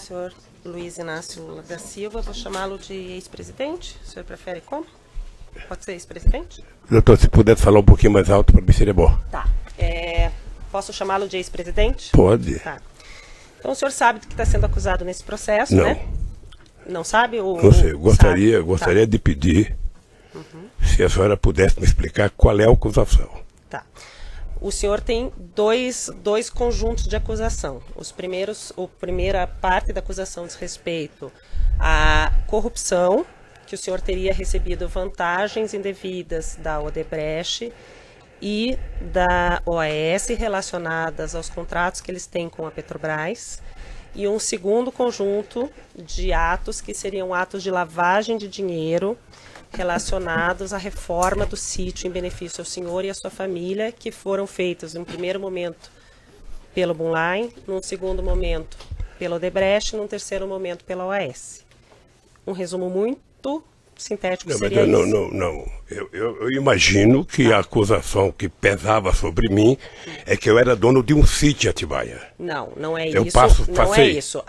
senhor Luiz Inácio da Silva, vou chamá-lo de ex-presidente. O senhor prefere como? Pode ser ex-presidente? Doutor, se puder falar um pouquinho mais alto, para mim seria bom. Tá. Posso chamá-lo de ex-presidente? Pode. Tá. Então o senhor sabe do que está sendo acusado nesse processo, Não. né? Não sabe? Não sei, gostaria de pedir se a senhora pudesse me explicar qual é a acusação. Tá. O senhor tem dois conjuntos de acusação. A primeira parte da acusação diz respeito à corrupção, que o senhor teria recebido vantagens indevidas da Odebrecht e da OAS relacionadas aos contratos que eles têm com a Petrobras. E um segundo conjunto de atos que seriam atos de lavagem de dinheiro relacionados à reforma do sítio em benefício ao senhor e à sua família, que foram feitos, num primeiro momento, pelo Bunline, num segundo momento, pela Odebrecht, num terceiro momento, pela OAS. Um resumo muito sintético seria isso. Não. Eu imagino que a acusação que pesava sobre mim é que eu era dono de um sítio em Atibaia. Não é eu isso. Não é passei. isso.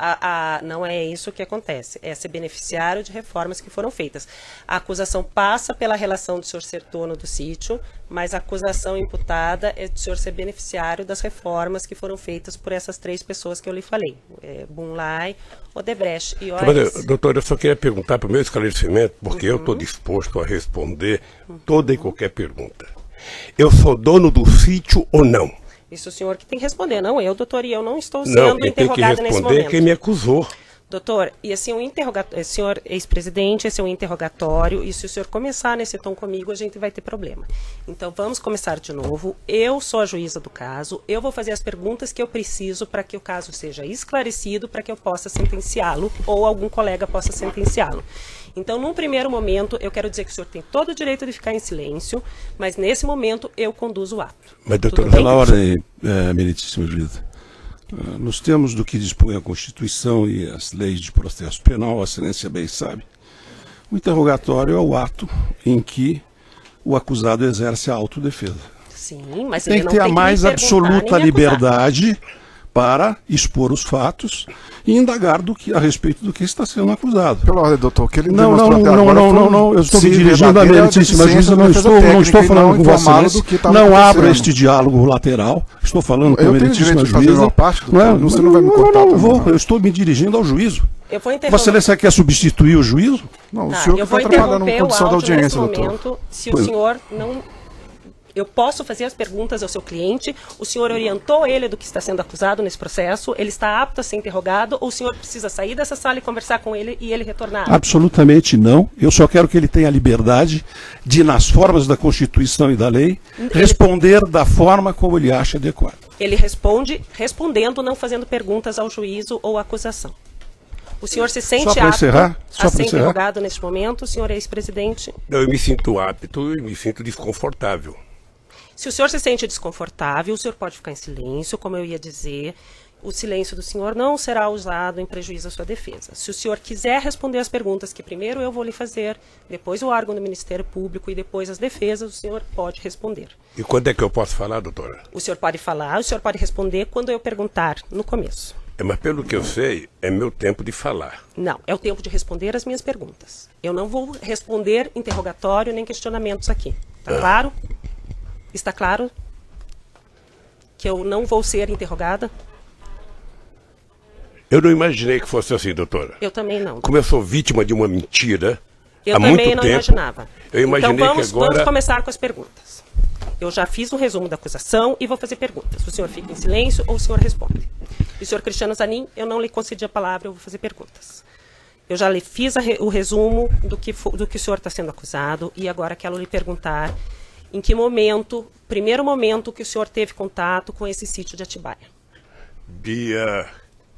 Não é isso que acontece. É ser beneficiário de reformas que foram feitas. A acusação passa pela relação do senhor ser dono do sítio, mas a acusação imputada é de o senhor ser beneficiário das reformas que foram feitas por essas três pessoas que eu lhe falei. Bunline, Odebrecht e OAS. Mas, doutor, eu só queria perguntar para o meu esclarecimento, porque eu estou disposto a responder toda e qualquer pergunta. Eu sou dono do sítio ou não? Isso o senhor que tem que responder, não eu, doutor, e eu não estou sendo interrogada nesse momento. Não, quem tem que responder é quem me acusou. Doutor, e assim, senhor ex-presidente, esse é um interrogatório, e se o senhor começar nesse tom comigo, a gente vai ter problema. Então, vamos começar de novo. Eu sou a juíza do caso, eu vou fazer as perguntas que eu preciso para que o caso seja esclarecido, para que eu possa sentenciá-lo, ou algum colega possa sentenciá-lo. Então, num primeiro momento, eu quero dizer que o senhor tem todo o direito de ficar em silêncio, mas nesse momento eu conduzo o ato. Mas, doutor, pela ordem, meritíssima juíza. Nos termos do que dispõe a Constituição e as leis de processo penal, a excelência bem sabe, o interrogatório é o ato em que o acusado exerce a autodefesa. Sim, mas tem ele que não ter tem a mais me perguntar, absoluta nem me acusar. liberdade para expor os fatos e indagar a respeito do que está sendo acusado. Pela ordem, doutor, que ele Não, eu estou me dirigindo à meritíssima juíza, não estou falando com Vossa Excelência, não abra este diálogo lateral, estou falando com a meritíssima juíza. Você não vai me cortar. Não vou, eu estou me dirigindo ao juízo. Eu vou interromper. Vossa Excelência quer substituir o juízo? Não, o senhor que está atrapalhando a condição da audiência, doutor. Se o senhor não... Eu posso fazer as perguntas ao seu cliente, o senhor orientou ele do que está sendo acusado nesse processo, ele está apto a ser interrogado, ou o senhor precisa sair dessa sala e conversar com ele e ele retornar? Absolutamente não. Eu só quero que ele tenha a liberdade de, nas formas da Constituição e da lei, responder da forma como ele acha adequado. Ele responde respondendo, não fazendo perguntas ao juízo ou à acusação. O senhor se sente apto a ser interrogado neste momento? O senhor é ex-presidente? Eu me sinto apto e me sinto desconfortável. Se o senhor se sente desconfortável, o senhor pode ficar em silêncio, como eu ia dizer. O silêncio do senhor não será usado em prejuízo à sua defesa. Se o senhor quiser responder as perguntas que primeiro eu vou lhe fazer, depois o órgão do Ministério Público e depois as defesas, o senhor pode responder. E quando é que eu posso falar, doutora? O senhor pode falar, o senhor pode responder quando eu perguntar, no começo. Mas pelo que eu sei, é meu tempo de falar. Não, é o tempo de responder as minhas perguntas. Eu não vou responder interrogatório nem questionamentos aqui. Está claro? Está claro que eu não vou ser interrogada? Eu não imaginei que fosse assim, doutora. Eu também não. Como eu sou vítima de uma mentira eu há muito tempo... Eu também não imaginava. Eu imaginei então que agora... vamos começar com as perguntas. Eu já fiz um resumo da acusação e vou fazer perguntas. O senhor fica em silêncio ou o senhor responde? E o senhor Cristiano Zanin, eu não lhe concedi a palavra, eu vou fazer perguntas. Eu já lhe fiz o resumo do que o senhor está sendo acusado e agora quero lhe perguntar em que momento, primeiro momento que o senhor teve contato com esse sítio de Atibaia. Dia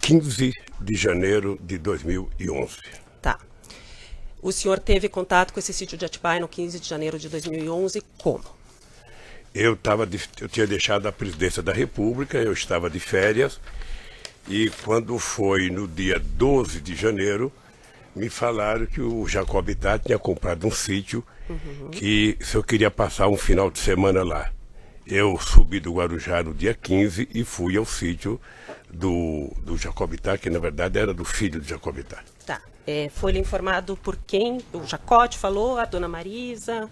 15 de janeiro de 2011. Tá. O senhor teve contato com esse sítio de Atibaia no 15 de janeiro de 2011, como? Eu tinha deixado a presidência da República, eu estava de férias, e quando foi no dia 12 de janeiro, me falaram que o Jacob Itá tinha comprado um sítio, que se eu queria passar um final de semana lá. Eu subi do Guarujá no dia 15 e fui ao sítio do Jacobitá, que na verdade era do filho do Jacobitá. Tá. Foi-lhe informado por quem? O Jacote falou? A dona Marisa?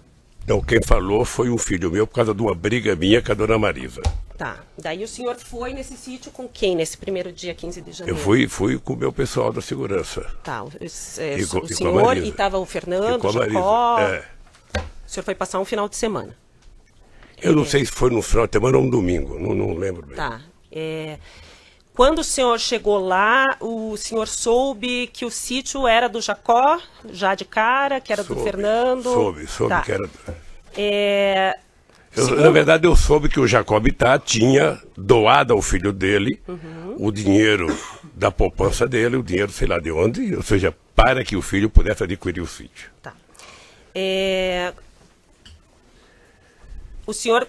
Não, quem falou foi um filho meu por causa de uma briga minha com a dona Marisa. Tá. Daí o senhor foi nesse sítio com quem nesse primeiro dia, 15 de janeiro? Eu fui com o meu pessoal da segurança. Tá. O senhor e estava o Fernando, o Jacó. O senhor foi passar um final de semana. Eu não sei se foi no final de semana ou um domingo, não lembro bem. Tá. Quando o senhor chegou lá, o senhor soube que o sítio era do Jacó, já de cara, que era do Fernando? Soube tá. Que era... Segundo... Na verdade, eu soube que o Jacobitá tinha doado ao filho dele o dinheiro da poupança dele, o dinheiro sei lá de onde, ou seja, para que o filho pudesse adquirir o sítio. Tá. O senhor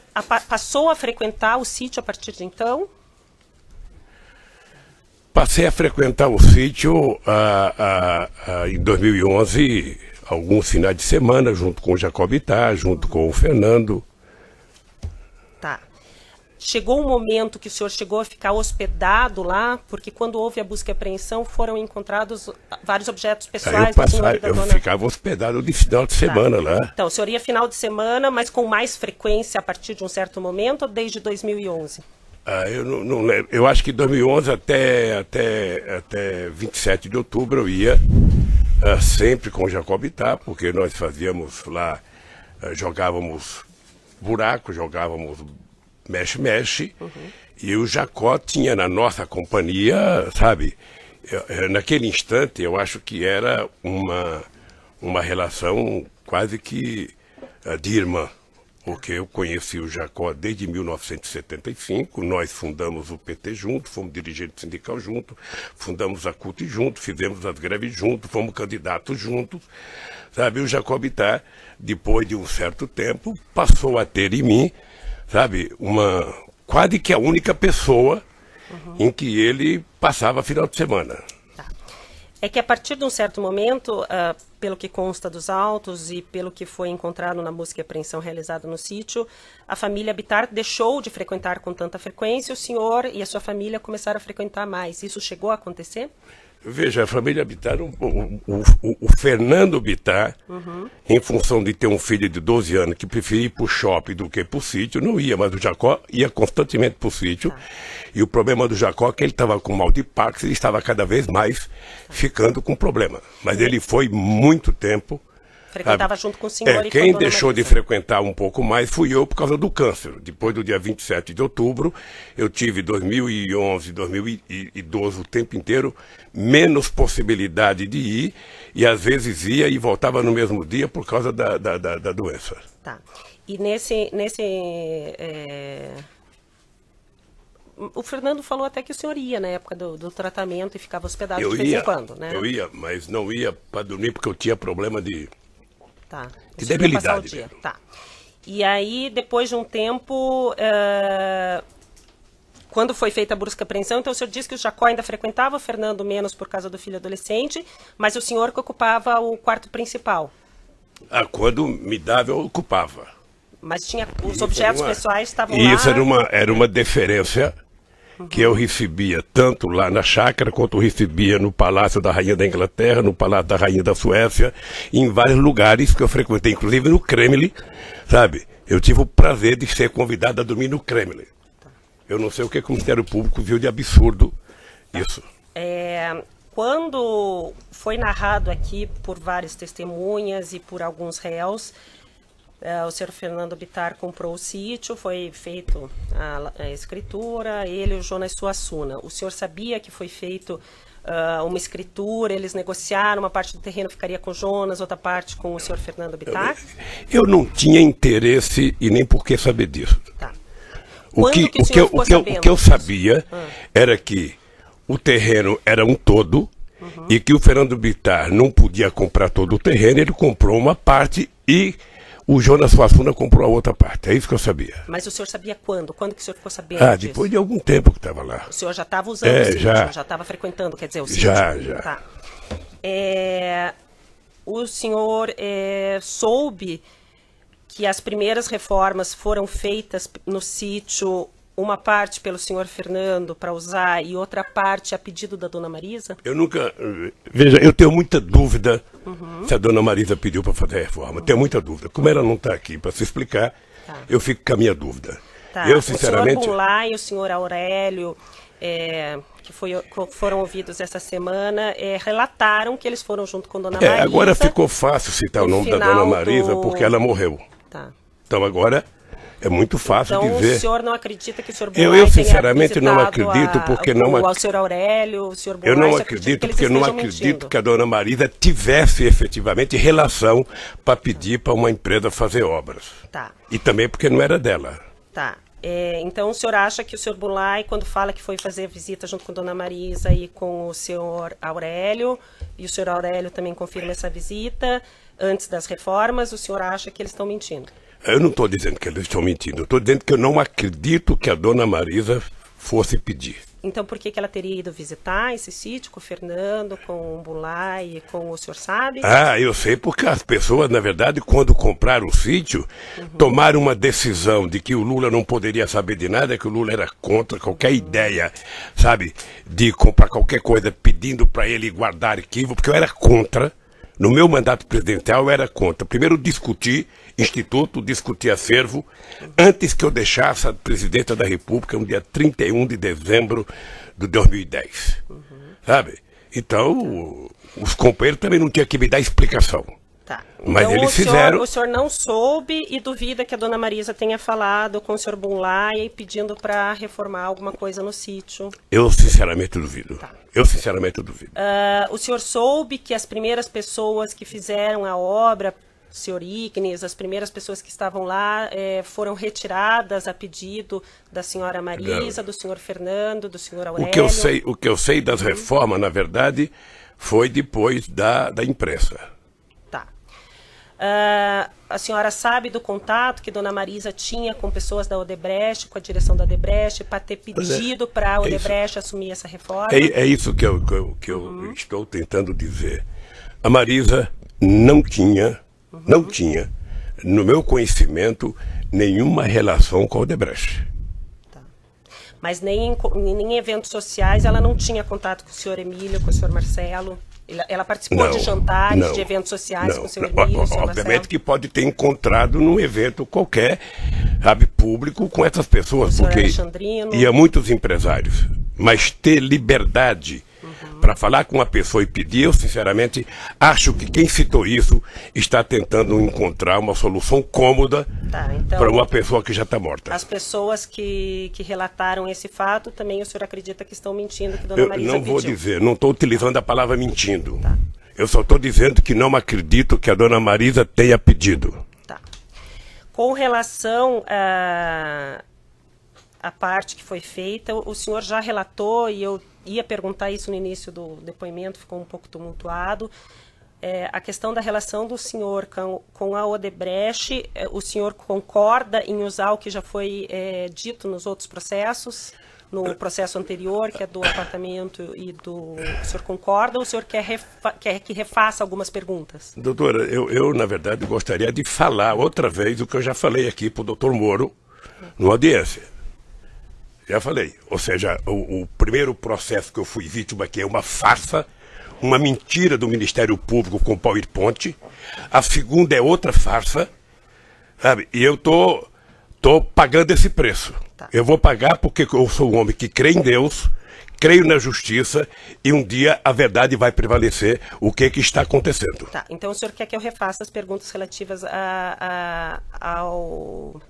passou a frequentar o sítio a partir de então? Passei a frequentar o sítio em 2011, alguns finais de semana, junto com o Jacobitá, junto com o Fernando. Tá. Chegou um momento que o senhor chegou a ficar hospedado lá, porque quando houve a busca e apreensão foram encontrados vários objetos pessoais do senhor e da dona... Eu ficava hospedado de final de semana lá. Então, o senhor ia final de semana, mas com mais frequência a partir de um certo momento ou desde 2011? Eu não lembro. Eu acho que em 2011 até 27 de outubro eu ia sempre com o Jacobitá, porque nós fazíamos lá, jogávamos buraco, jogávamos mexe-mexe, e o Jacó tinha na nossa companhia, sabe, naquele instante eu acho que era uma relação quase que de irmã. Porque eu conheci o Jacó desde 1975, nós fundamos o PT junto, fomos dirigentes sindical junto, fundamos a CUT junto, fizemos as greves juntos, fomos candidatos juntos, sabe? O Jacobitá, depois de um certo tempo, passou a ter em mim, sabe, quase que a única pessoa em que ele passava final de semana. É que a partir de um certo momento, pelo que consta dos autos e pelo que foi encontrado na busca e apreensão realizada no sítio, a família Bittar deixou de frequentar com tanta frequência, o senhor e a sua família começaram a frequentar mais. Isso chegou a acontecer? Veja, a família Bittar, o Fernando Bittar, em função de ter um filho de 12 anos que preferia ir para o shopping do que para o sítio, não ia, mas o Jacó ia constantemente para o sítio. E o problema do Jacó é que ele estava com mal de Parkinson e estava cada vez mais ficando com problema. Mas ele foi muito tempo. Frequentava junto com o senhor e quem com a deixou de frequentar um pouco mais fui eu por causa do câncer. Depois do dia 27 de outubro, eu tive 2011, 2012, o tempo inteiro, menos possibilidade de ir, e às vezes ia e voltava no mesmo dia por causa da doença. Tá. E o Fernando falou até que o senhor ia na época do tratamento e ficava hospedado de vez em quando, né? Eu ia, mas não ia para dormir porque eu tinha problema de... Tá. De debilidade. Tá. E aí, depois de um tempo, quando foi feita a busca e apreensão, então o senhor disse que o Jacó ainda frequentava, o Fernando menos por causa do filho adolescente, mas o senhor que ocupava o quarto principal. Quando me dava, eu ocupava. Mas tinha os objetos pessoais estavam lá. E isso era uma deferência que eu recebia tanto lá na chácara, quanto eu recebia no Palácio da Rainha da Inglaterra, no Palácio da Rainha da Suécia, em vários lugares que eu frequentei, inclusive no Kremlin, sabe? Eu tive o prazer de ser convidado a dormir no Kremlin. Eu não sei o que o Ministério Público viu de absurdo isso. Quando foi narrado aqui por várias testemunhas e por alguns réus, o senhor Fernando Bittar comprou o sítio, foi feito a escritura, ele e o Jonas Suassuna. O senhor sabia que foi feito uma escritura, eles negociaram, uma parte do terreno ficaria com o Jonas, outra parte com o senhor Fernando Bittar? Eu não tinha interesse e nem por que saber disso. Tá. O que eu sabia era que o terreno era um todo e que o Fernando Bittar não podia comprar todo o terreno, ele comprou uma parte e o Jonas Suassuna comprou a outra parte. É isso que eu sabia. Mas o senhor sabia quando? Quando que o senhor ficou sabendo disso? Depois de algum tempo que estava lá. O senhor já estava usando o sítio? Já estava frequentando, quer dizer, o sítio? Já. Tá. O senhor soube que as primeiras reformas foram feitas no sítio uma parte pelo senhor Fernando para usar e outra parte a pedido da dona Marisa? Eu nunca... Veja, eu tenho muita dúvida se a dona Marisa pediu para fazer a reforma. Tenho muita dúvida. Como ela não está aqui para se explicar, eu fico com a minha dúvida. Eu, sinceramente... O senhor Bunlai e o senhor Aurélio, que foram ouvidos essa semana, relataram que eles foram junto com dona Marisa. Agora ficou fácil citar o nome da dona Marisa porque ela morreu. Então agora... É muito fácil dizer. Então o senhor não acredita que o senhor Bunlai eu sinceramente não acredito porque não o senhor Aurélio, o senhor Bunlai, eu não acredito porque não acredito que a dona Marisa tivesse efetivamente relação para pedir para uma empresa fazer obras. E também porque não era dela. Então o senhor acha que o senhor Bunlai, quando fala que foi fazer visita junto com a dona Marisa e com o senhor Aurélio, e o senhor Aurélio também confirma essa visita antes das reformas, o senhor acha que eles estão mentindo? Eu não estou dizendo que eles estão mentindo, eu estou dizendo que eu não acredito que a dona Marisa fosse pedir. Então por que ela teria ido visitar esse sítio com o Fernando, com o Bunlai e com o senhor sabe? Eu sei porque as pessoas, na verdade, quando compraram o sítio, tomaram uma decisão de que o Lula não poderia saber de nada, que o Lula era contra qualquer ideia, sabe, de comprar qualquer coisa pedindo para ele guardar arquivo, porque eu era contra. No meu mandato presidencial eu era contra. Primeiro discuti instituto, discuti acervo, antes que eu deixasse a presidenta da República no dia 31 de dezembro de 2010. Sabe? Então, os companheiros também não tinham que me dar explicação. Mas então, eles fizeram... O senhor não soube e duvida que a dona Marisa tenha falado com o senhor Bunlai pedindo para reformar alguma coisa no sítio? Eu sinceramente duvido. Eu sinceramente duvido. O senhor soube que as primeiras pessoas que fizeram a obra, o senhor Ignes, as primeiras pessoas que estavam lá foram retiradas a pedido da senhora Marisa, do senhor Fernando, do senhor Aurélio? O que eu sei das reformas, na verdade, foi depois da imprensa. A senhora sabe do contato que dona Marisa tinha com pessoas da Odebrecht, com a direção da Odebrecht, para ter pedido para a Odebrecht assumir essa reforma? É isso que eu estou tentando dizer. A Marisa não tinha, no meu conhecimento, nenhuma relação com a Odebrecht. Mas nem em eventos sociais ela não tinha contato com o senhor Emílio, com o senhor Marcelo? Ela participou de jantares, de eventos sociais com o senhor Emílio, o senhor Obviamente Marcelo? que pode ter encontrado num evento qualquer, sabe, público com essas pessoas, porque ia muitos empresários. Mas ter liberdade para falar com uma pessoa e pedir, eu sinceramente acho que quem citou isso está tentando encontrar uma solução cômoda para uma pessoa que já está morta. As pessoas que relataram esse fato, também o senhor acredita que estão mentindo, que dona Marisa pediu? Não vou dizer, não estou utilizando a palavra mentindo. Tá. Eu só estou dizendo que não acredito que a dona Marisa tenha pedido. Tá. Com relação a parte que foi feita, o senhor já relatou, e eu ia perguntar isso no início do depoimento, ficou um pouco tumultuado, a questão da relação do senhor com a Odebrecht. O senhor concorda em usar o que já foi dito nos outros processos, no processo anterior, que é do apartamento e do... O senhor concorda ou o senhor quer que refaça algumas perguntas? Doutora, eu na verdade gostaria de falar outra vez o que eu já falei aqui para o doutor Moro, numa audiência. Já falei, ou seja, o primeiro processo que eu fui vítima aqui é uma farsa, uma mentira do Ministério Público com PowerPoint. A segunda é outra farsa, sabe? E eu tô pagando esse preço. Eu vou pagar porque eu sou um homem que crê em Deus, creio na justiça e um dia a verdade vai prevalecer. O que está acontecendo? Então o senhor quer que eu refaça as perguntas relativas ao...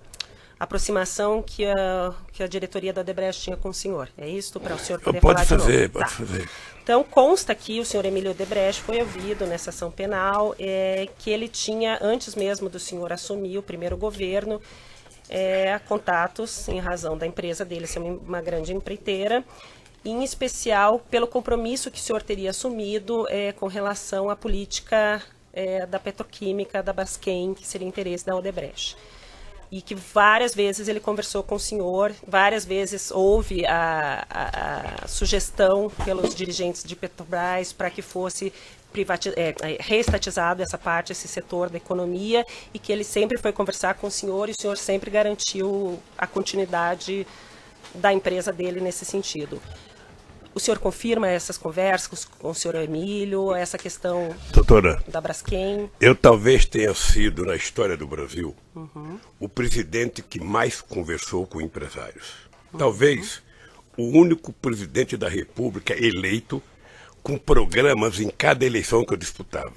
aproximação que a diretoria da Odebrecht tinha com o senhor. É isso? Para o senhor poder falar de novo? Pode fazer. Então, consta que o senhor Emílio Odebrecht foi ouvido nessa ação penal, que ele tinha, antes mesmo do senhor assumir o primeiro governo, contatos, em razão da empresa dele ser uma grande empreiteira, em especial pelo compromisso que o senhor teria assumido com relação à política da petroquímica, da Braskem, que seria interesse da Odebrecht. E que várias vezes ele conversou com o senhor, várias vezes houve a sugestão pelos dirigentes de Petrobras para que fosse reestatizado essa parte, esse setor da economia, e que ele sempre foi conversar com o senhor e o senhor sempre garantiu a continuidade da empresa dele nesse sentido. O senhor confirma essas conversas com o senhor Emílio, essa questão, doutora, da Braskem? Eu talvez tenha sido, na história do Brasil, o presidente que mais conversou com empresários. Talvez o único presidente da República eleito com programas em cada eleição que eu disputava.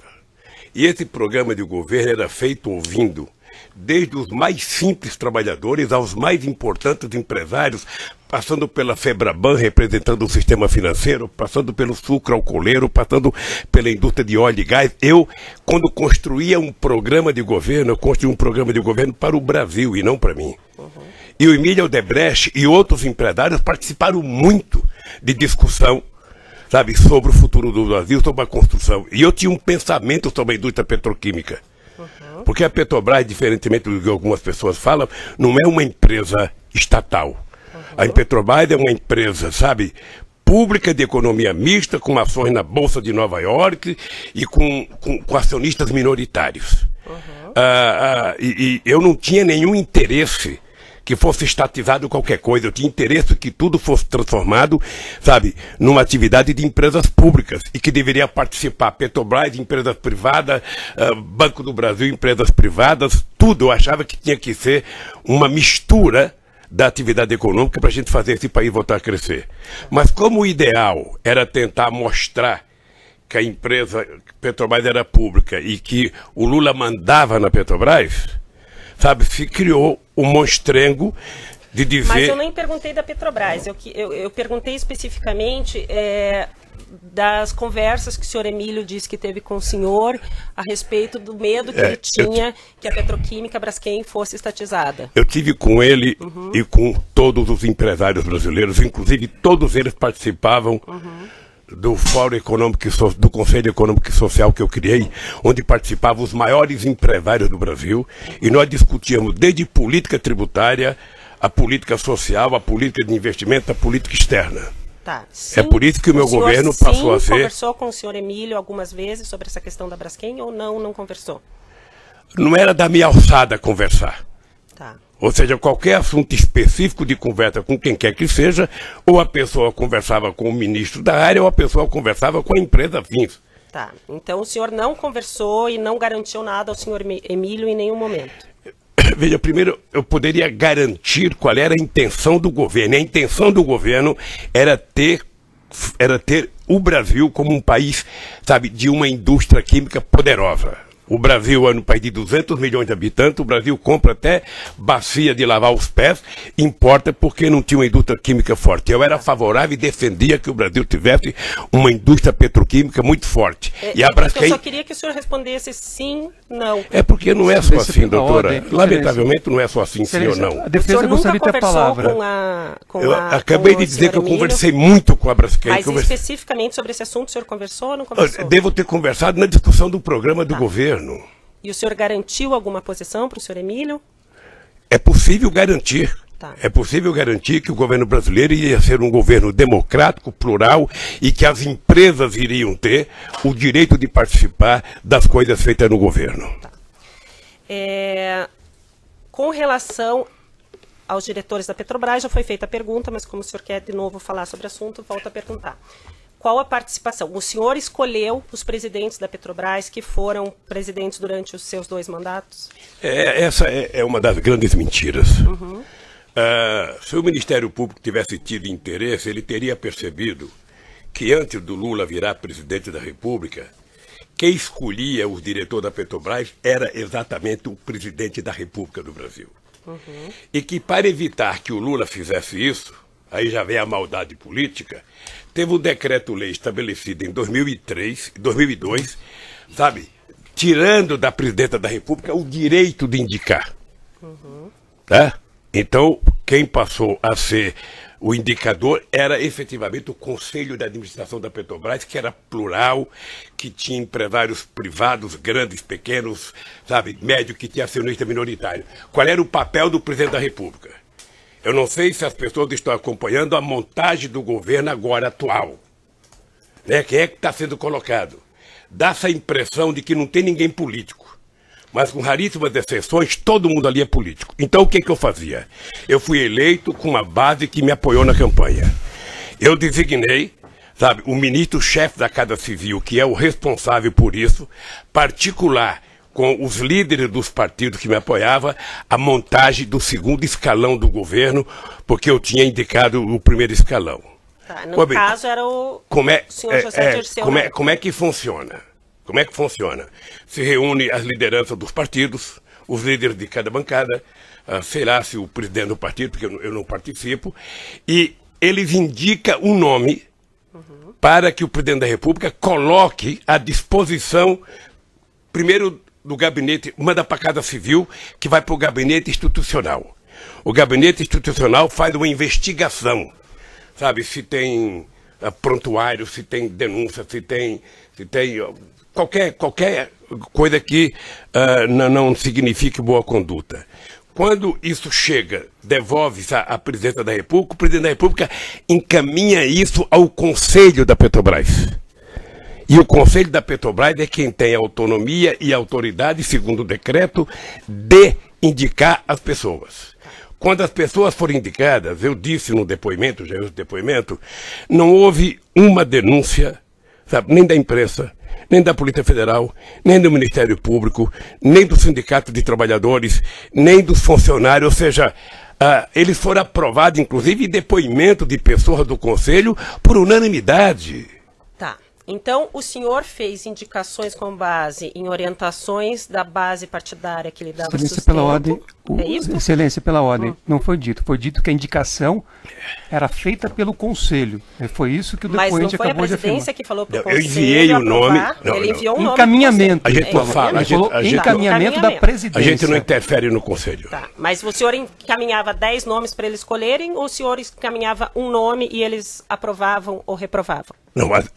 E esse programa de governo era feito ouvindo desde os mais simples trabalhadores aos mais importantes empresários, passando pela Febraban, representando o sistema financeiro, passando pelo sucro alcooleiro, passando pela indústria de óleo e gás. Eu, quando construía um programa de governo, eu construí um programa de governo para o Brasil e não para mim. E o Emílio Odebrecht e outros empresários participaram muito de discussão, sabe, sobre o futuro do Brasil, sobre a construção. E eu tinha um pensamento sobre a indústria petroquímica. Porque a Petrobras, diferentemente do que algumas pessoas falam, não é uma empresa estatal. A Petrobras é uma empresa, sabe, pública de economia mista, com ações na Bolsa de Nova York e com acionistas minoritários. E eu não tinha nenhum interesse que fosse estatizado qualquer coisa. Eu tinha interesse que tudo fosse transformado, sabe, numa atividade de empresas públicas e que deveria participar Petrobras, empresas privadas, Banco do Brasil, empresas privadas, tudo. Eu achava que tinha que ser uma mistura da atividade econômica para a gente fazer esse país voltar a crescer. Mas como o ideal era tentar mostrar que a empresa Petrobras era pública e que o Lula mandava na Petrobras, sabe, se criou um monstrengo de dizer... Mas eu nem perguntei da Petrobras, eu perguntei especificamente das conversas que o senhor Emílio disse que teve com o senhor a respeito do medo que ele tinha que a petroquímica Braskem fosse estatizada. Eu tive com ele e com todos os empresários brasileiros, inclusive todos eles participavam do Fórum Econômico do Conselho Econômico e Social que eu criei, onde participavam os maiores empresários do Brasil, e nós discutíamos desde política tributária, a política social, a política de investimento, a política externa. Tá. Sim, é por isso que o meu governo passou a ser... conversou com o senhor Emílio algumas vezes sobre essa questão da Braskem ou não conversou? Não era da minha alçada conversar. Tá. Ou seja, qualquer assunto específico de conversa com quem quer que seja, ou a pessoa conversava com o ministro da área, ou a pessoa conversava com a empresa fins. Tá. Então o senhor não conversou e não garantiu nada ao senhor Emílio em nenhum momento? Veja, primeiro, eu poderia garantir qual era a intenção do governo. E a intenção do governo era ter o Brasil como um país, sabe, de uma indústria química poderosa. O Brasil é um país de 200 milhões de habitantes, o Brasil compra até bacia de lavar os pés, importa porque não tinha uma indústria química forte. Eu era favorável e defendia que o Brasil tivesse uma indústria petroquímica muito forte. E a Braskem... Eu só queria que o senhor respondesse sim, não. É porque não é só assim, doutora. Lamentavelmente não é só assim, sim ou não. A defesa gostaria de ter a palavra. Eu acabei de dizer que eu conversei muito com a Braskem. Mas especificamente sobre esse assunto, o senhor conversou ou não conversou? Devo ter conversado na discussão do programa do governo. E o senhor garantiu alguma posição para o senhor Emílio? É possível garantir. Tá. É possível garantir que o governo brasileiro ia ser um governo democrático, plural, e que as empresas iriam ter o direito de participar das coisas feitas no governo. Tá. Com relação aos diretores da Petrobras, já foi feita a pergunta, mas como o senhor quer de novo falar sobre o assunto, volto a perguntar. Qual a participação? O senhor escolheu os presidentes da Petrobras que foram presidentes durante os seus 2 mandatos? Essa é uma das grandes mentiras. Se o Ministério Público tivesse tido interesse, ele teria percebido que antes do Lula virar presidente da República, quem escolhia os diretores da Petrobras era exatamente o presidente da República do Brasil. E que para evitar que o Lula fizesse isso, aí já vem a maldade política, teve um decreto-lei estabelecido em 2002, sabe, tirando da presidenta da República o direito de indicar. Tá? Então, quem passou a ser o indicador era efetivamente o Conselho de Administração da Petrobras, que era plural, que tinha empresários privados, grandes, pequenos, sabe, médio, que tinha acionista minoritário. Qual era o papel do presidente da República? Eu não sei se as pessoas estão acompanhando a montagem do governo agora atual. Né? Quem é que está sendo colocado? Dá essa impressão de que não tem ninguém político. mas com raríssimas exceções, todo mundo ali é político. Então o que eu fazia? Eu fui eleito com uma base que me apoiou na campanha. Eu designei, sabe, o ministro-chefe da Casa Civil, que é o responsável por isso, particular com os líderes dos partidos que me apoiavam, a montagem do segundo escalão do governo, porque eu tinha indicado o primeiro escalão. Tá, no caso era o senhor José Dirceu. Como é que funciona? Como é que funciona? Se reúne as lideranças dos partidos, os líderes de cada bancada, sei lá se o presidente do partido, porque eu não participo, e eles indicam um nome para que o presidente da República coloque à disposição, primeiro do gabinete, manda para a Casa Civil, que vai para o gabinete institucional. O gabinete institucional faz uma investigação, sabe, se tem prontuário, se tem denúncia, se tem qualquer coisa que não signifique boa conduta. Quando isso chega, devolve-se à presidência da República, o presidente da República encaminha isso ao Conselho da Petrobras. E o Conselho da Petrobras é quem tem a autonomia e a autoridade, segundo o decreto, de indicar as pessoas. Quando as pessoas foram indicadas, eu disse no depoimento, não houve uma denúncia, sabe, nem da imprensa, nem da Polícia Federal, nem do Ministério Público, nem do Sindicato de Trabalhadores, nem dos funcionários, ou seja, eles foram aprovados, inclusive, em depoimento de pessoas do Conselho, por unanimidade. Tá. Então, o senhor fez indicações com base em orientações da base partidária que lhe dava Excelência, sustento. pela ordem. É isso? Excelência, pela ordem. Não foi dito. Foi dito que a indicação era feita pelo Conselho. Foi isso que o depoente acabou de afirmar. Mas não foi a presidência que falou para o Conselho eu enviei o nome. Ele enviou um nome. Encaminhamento. A gente fala. Encaminhamento da presidência. A gente não interfere no Conselho. Tá. Mas o senhor encaminhava 10 nomes para eles escolherem, ou o senhor encaminhava um nome e eles aprovavam ou reprovavam? Não, mas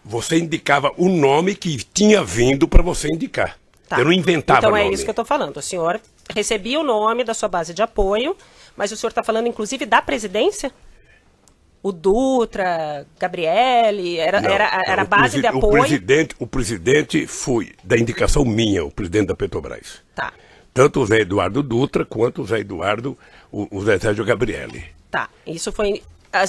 você indicava o nome que tinha vindo para você indicar. Tá. Eu não inventava então nome. Então é isso que eu estou falando. O senhor recebia o nome da sua base de apoio, mas o senhor está falando inclusive da presidência? O Dutra, Gabriele, era a base de apoio? O presidente foi da indicação minha, o presidente da Petrobras. Tá. Tanto o Zé Eduardo Dutra quanto o Zé Eduardo, o Zé Sérgio Gabriele. Tá, isso foi...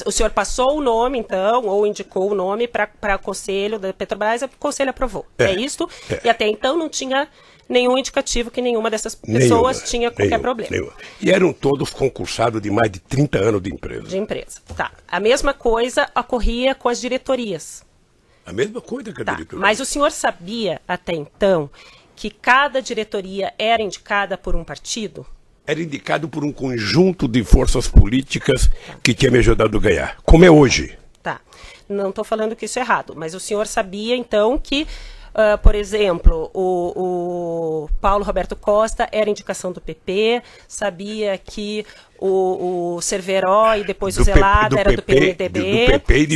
O senhor passou o nome, então, ou indicou o nome para o Conselho da Petrobras, o Conselho aprovou. É isto? E até então não tinha nenhum indicativo que nenhuma dessas pessoas tinha qualquer problema. Nenhuma. E eram todos concursados de mais de 30 anos de empresa. De empresa, tá. A mesma coisa ocorria com as diretorias. A mesma coisa que a diretoria. Mas o senhor sabia, até então, que cada diretoria era indicada por um partido? Era indicado por um conjunto de forças políticas que tinha me ajudado a ganhar, como é hoje. Tá, não estou falando que isso é errado, mas o senhor sabia, então, que, por exemplo, o Paulo Roberto Costa era indicação do PP, sabia que o Cerveró e depois o Zelada era do PMDB. Do PP e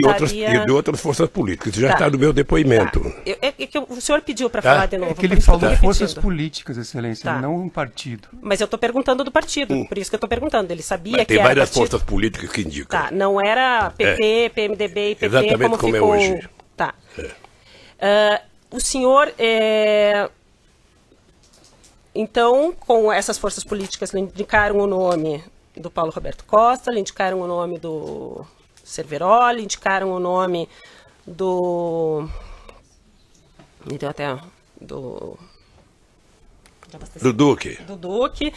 de outras forças políticas. Isso já está no meu depoimento. Tá. O senhor pediu para falar de novo. É que ele falou forças políticas, Excelência, não um partido. Mas eu estou perguntando do partido, por isso que eu estou perguntando. Ele sabia que tem era várias partido? forças políticas que indicam. Tá, não era PP, PMDB e PP, exatamente como ficou... é hoje. Tá. O senhor... Então, com essas forças políticas, lhe indicaram o nome do Paulo Roberto Costa, lhe indicaram o nome do Cerveró, lhe indicaram o nome do... Me deu até... Do Duque. Do Duque.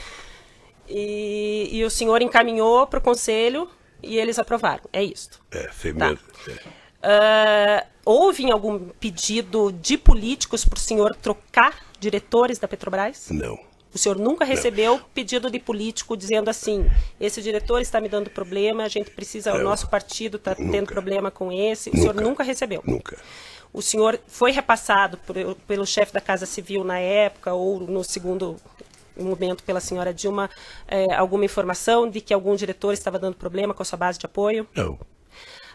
E o senhor encaminhou para o Conselho e eles aprovaram. É isso. Sei mesmo. Houve em algum pedido de políticos para o senhor trocar diretores da Petrobras? Não. O senhor nunca recebeu pedido de político dizendo assim, esse diretor está me dando problema, a gente precisa, o nosso partido está tendo problema com esse. O senhor nunca recebeu? Nunca. O senhor foi repassado pelo chefe da Casa Civil na época, ou no segundo momento pela senhora Dilma, alguma informação de que algum diretor estava dando problema com a sua base de apoio? Não.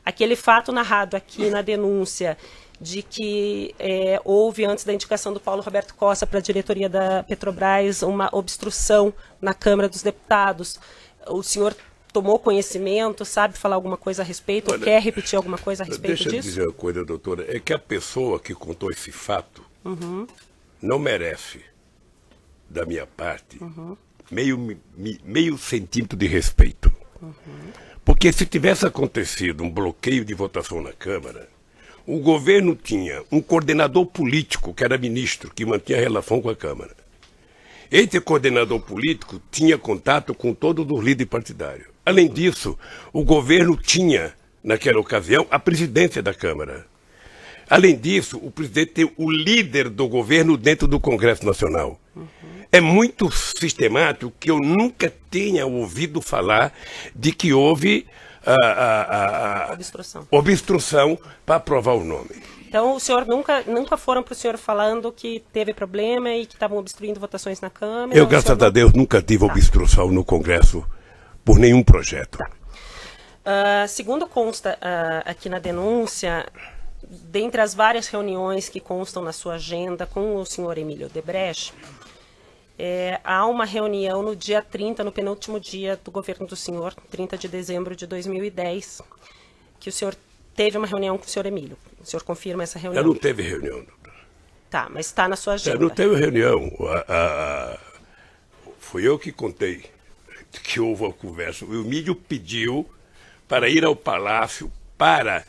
Aquele fato narrado aqui na denúncia de que houve, antes da indicação do Paulo Roberto Costa para a diretoria da Petrobras, uma obstrução na Câmara dos Deputados. O senhor tomou conhecimento, sabe falar alguma coisa a respeito, ou quer repetir alguma coisa a respeito disso? Deixa eu dizer uma coisa, doutora, é que a pessoa que contou esse fato não merece da minha parte, meio centímetro de respeito. Porque se tivesse acontecido um bloqueio de votação na Câmara, o governo tinha um coordenador político, que era ministro, que mantinha relação com a Câmara. Esse coordenador político tinha contato com todos os líderes partidários. Além disso, o governo tinha, naquela ocasião, a presidência da Câmara. Além disso, o presidente tem o líder do governo dentro do Congresso Nacional. É muito sistemático que eu nunca tenha ouvido falar de que houve obstrução para aprovar o nome. Então, o senhor nunca foram para o senhor falando que teve problema e que estavam obstruindo votações na Câmara? Eu, graças a Deus, nunca tive obstrução no Congresso por nenhum projeto. Segundo consta aqui na denúncia, dentre as várias reuniões que constam na sua agenda com o senhor Emílio Odebrecht, há uma reunião no dia 30, no penúltimo dia do governo do senhor, 30 de dezembro de 2010, que o senhor teve uma reunião com o senhor Emílio. O senhor confirma essa reunião? Não teve reunião, doutor. Tá, mas está na sua agenda. Não teve reunião. Fui eu que contei que houve uma conversa. O Emílio pediu para ir ao Palácio para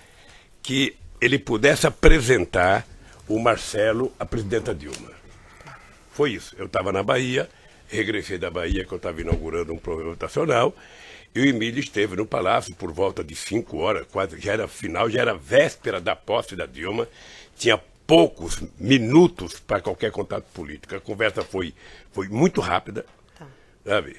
que ele pudesse apresentar o Marcelo à presidenta Dilma. Foi isso. Eu estava na Bahia, regressei da Bahia, que eu estava inaugurando um programa votacional, e o Emílio esteve no Palácio por volta de 5 horas, quase, já era final, já era véspera da posse da Dilma, tinha poucos minutos para qualquer contato político. A conversa foi muito rápida, sabe?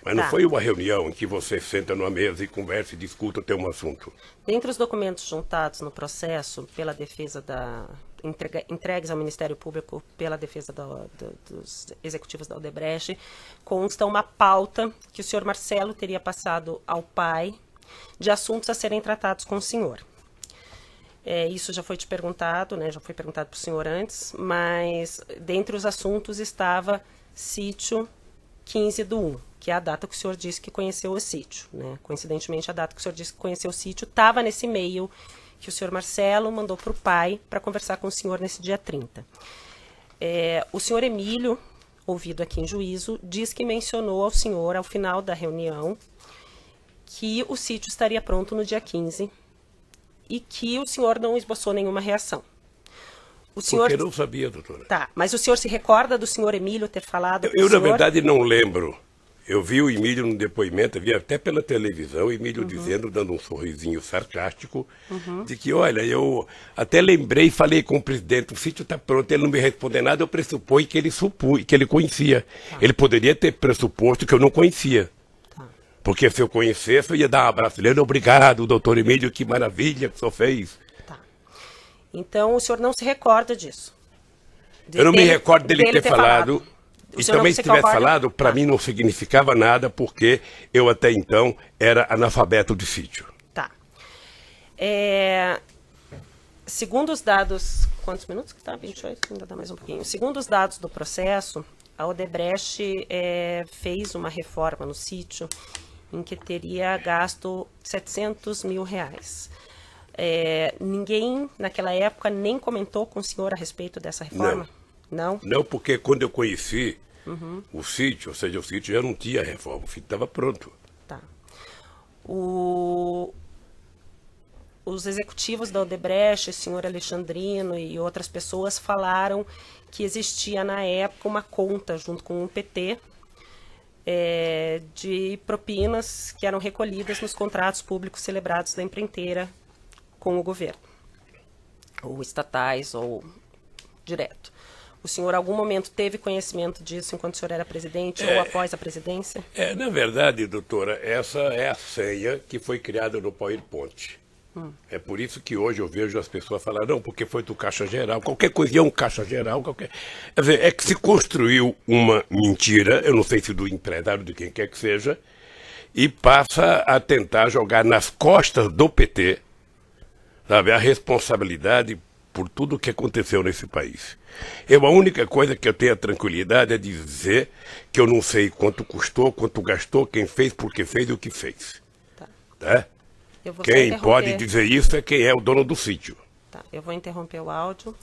Mas não foi uma reunião em que você senta numa mesa e conversa e discuta até um assunto. Dentre os documentos juntados no processo pela defesa entregues ao Ministério Público pela defesa dos executivos da Odebrecht, consta uma pauta que o senhor Marcelo teria passado ao pai de assuntos a serem tratados com o senhor. Isso já foi te perguntado, né? Já foi perguntado para o senhor antes, mas dentre os assuntos estava sítio 15/1, que é a data que o senhor disse que conheceu o sítio, né? Coincidentemente, a data que o senhor disse que conheceu o sítio estava nesse e-mail que o senhor Marcelo mandou para o pai para conversar com o senhor nesse dia 30. O senhor Emílio, ouvido aqui em juízo, diz que mencionou ao senhor, ao final da reunião, que o sítio estaria pronto no dia 15 e que o senhor não esboçou nenhuma reação. Porque eu não sabia, doutora. Tá, mas o senhor se recorda do senhor Emílio ter falado? Eu na verdade, não lembro. Eu vi o Emílio no depoimento, vi até pela televisão, o Emílio dizendo, dando um sorrisinho sarcástico, de que, olha, eu até lembrei e falei com o presidente, o sítio está pronto, ele não me respondeu nada, eu pressupõe que ele conhecia. Ele poderia ter pressuposto que eu não conhecia. Porque se eu conhecesse, eu ia dar um abraço dele, obrigado, doutor Emílio, que maravilha que o senhor fez. Então, o senhor não se recorda disso? Eu não me recordo dele ter falado. E também, se tivesse falado, para mim não significava nada, porque eu até então era analfabeto de sítio. Tá. Segundo os dados... Quantos minutos que tá? 28? Ainda dá mais um pouquinho. Segundo os dados do processo, a Odebrecht fez uma reforma no sítio em que teria gasto R$700 mil. Ninguém, naquela época, nem comentou com o senhor a respeito dessa reforma? Não? Não, porque quando eu conheci o sítio, ou seja, o sítio já não tinha reforma, o sítio estava pronto. Tá. Os executivos da Odebrecht, o senhor Alexandrino e outras pessoas falaram que existia na época uma conta junto com o PT de propinas que eram recolhidas nos contratos públicos celebrados da empreiteira com o governo, ou estatais, ou direto. O senhor, em algum momento, teve conhecimento disso enquanto o senhor era presidente ou após a presidência? Na verdade, doutora, essa é a senha que foi criada no PowerPoint. É por isso que hoje eu vejo as pessoas falar, não, porque foi do Caixa Geral, qualquer coisinha é um Caixa Geral, qualquer... Quer dizer, é que se construiu uma mentira, eu não sei se do empresário, de quem quer que seja, e passa a tentar jogar nas costas do PT, sabe, a responsabilidade por tudo o que aconteceu nesse país. A única coisa que eu tenho a tranquilidade é dizer que eu não sei quanto custou, quanto gastou, quem fez, por que fez e o que fez. Tá? Eu vou quem pode dizer isso é quem é o dono do sítio. Tá, eu vou interromper o áudio.